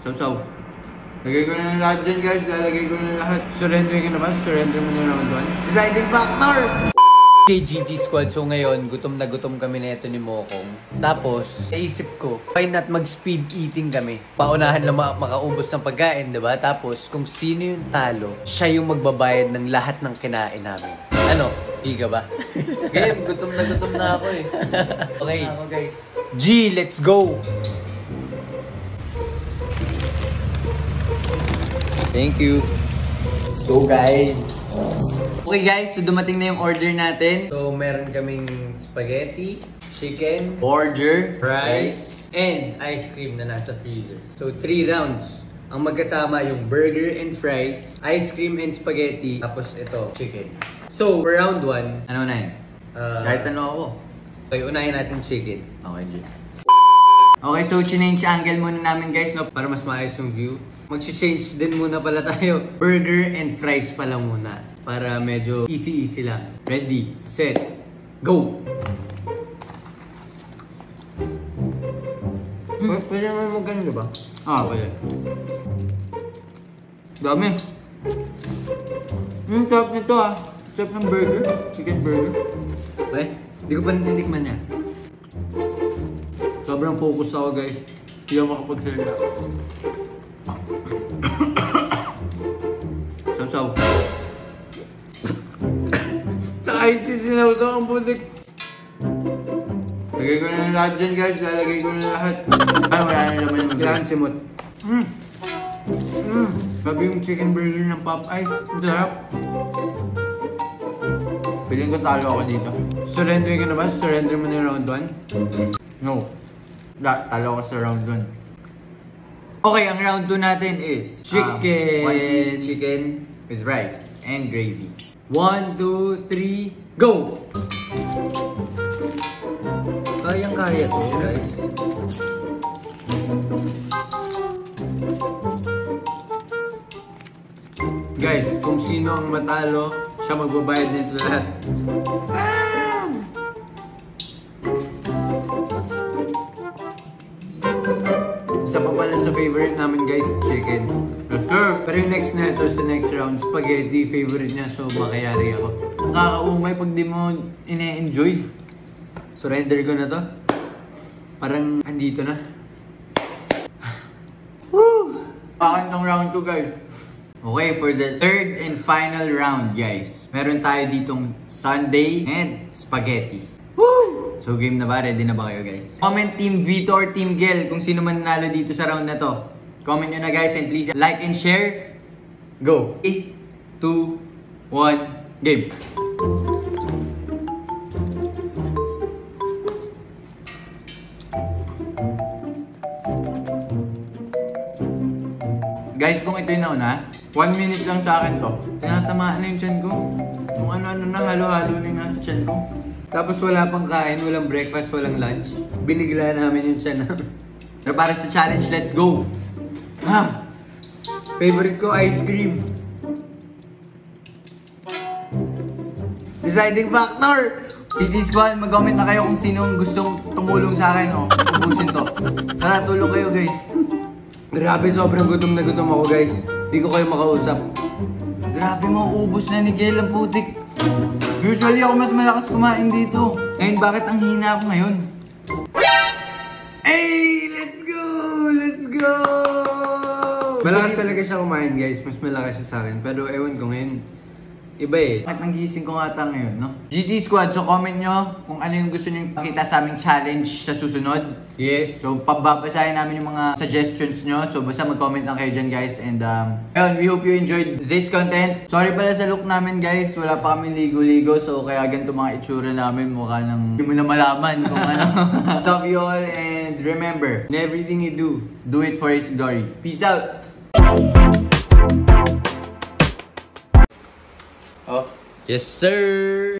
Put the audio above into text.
Sausaw. Lagay ko na lahat dyan guys, lalagay ko na lahat. Surrender ka na ba? Surrender mo na round 1. Deciding factor! Okay, GT Squad, so ngayon, gutom na gutom kami na ito ni Mokong. Tapos, naisip ko, why not mag-speed eating kami? Paunahan lang makaubos ng pagkain, diba? Tapos, kung sino yung talo, siya yung magbabayad ng lahat ng kinain namin. Ano? Giga ba? Game, gutom na ako eh. Okay. Ako, guys. G, let's go! Thank you. Let's go, guys. Okay guys, so dumating na yung order natin. So meron kaming spaghetti, chicken, burger, rice, and ice cream na nasa freezer. So 3 rounds. Ang magkasama yung burger and fries, ice cream and spaghetti, tapos ito, chicken. So for round 1, ano na yun? Kahit ano ako. Okay, unahin natin chicken. Okay, G. Okay, so change angle muna namin guys, no? Para mas maayos yung view. Mag-change din muna pala tayo. Burger and fries pala muna. Para medyo easy lang. Ready, set, go! Pwede naman mag-ganun, diba? Pwede. Dami. Top nito Top ng burger. Chicken burger. Okay? Hindi ko pa natitikman yan. Sobrang focus ako guys. Hindi ako makapagsalita. Sausaw. Kahit sisinaw-saw ang butik. Lagay ko na lahat dyan guys. Lalagay ko na lahat. Wala na naman yung kailangan simot. Sabi yung chicken burger ng Popeyes. Ang sarap. Piling ko talo ako dito. Surrender ka na ba? Surrender mo na yung round 1? No. Talo ako sa round 1. Okay, ang round 2 natin is chicken. 1 piece chicken with rice and gravy. 1, 2, 3, go! Kayang-kaya to, guys. Guys, kung sino ang matalo, siya magbabayad nito lahat. Isa pa pala sa favorite namin guys, chicken. Pero yung next na ito sa next round, spaghetti, favorite niya, so makayari ako. Nakakaumay pag di mo ine-enjoy. Surrender ko na to. Parang andito na. Woo! Akin tong round 2 guys. Okay, for the third and final round guys, meron tayo ditong sundae and spaghetti. Woo! So game na ba? Ready na ba kayo guys? Comment Team Vito or Team Gel kung sino man nanalo dito sa round na to. Comment nyo na guys and please like and share. Go! 3, 2, 1, game! Guys, kung ito yung nauna, 1 minute lang sa akin to. Tinatamaan na yung tiyan ko. Kung ano-ano na, halo-halo na yung nasa tiyan ko. Tapos wala pang kain, walang breakfast, walang lunch. Binigla namin yung tiyan namin. Pero para sa challenge, let's go! Favorite ko, ice cream. Deciding factor! GT Squad, mag-comment na kayo kung sinong gustong tumulong sa akin o ubusin to. Tara, tulong kayo guys. Grabe, sobrang gutom na gutom ako guys. Di ko kayo makausap. Grabe, mauubos na ni Gel ang putik. Usually ako mas malakas kumain dito. Ngayon, bakit ang hina ako ngayon? Hey! Let's go! Let's go! Malakas talaga siya kumain guys. Mas malakas siya sa akin. Pero ewan ko ngayon. Iba eh. Bakit nanggising ko nga ata ngayon, no? GT Squad, so comment nyo kung ano yung gusto nyo pakita sa aming challenge sa susunod. Yes. So, pababasahin namin yung mga suggestions nyo. So, basta mag-comment lang kayo dyan, guys. And, ayun, we hope you enjoyed this content. Sorry pala sa look namin, guys. Wala pa kami ligo-ligo. So, kaya ganito mga itsura namin. Mukha nang hindi mo na malaman kung ano. Love you all. And remember, in everything you do it for His glory. Peace out! Oh. Yes, sir!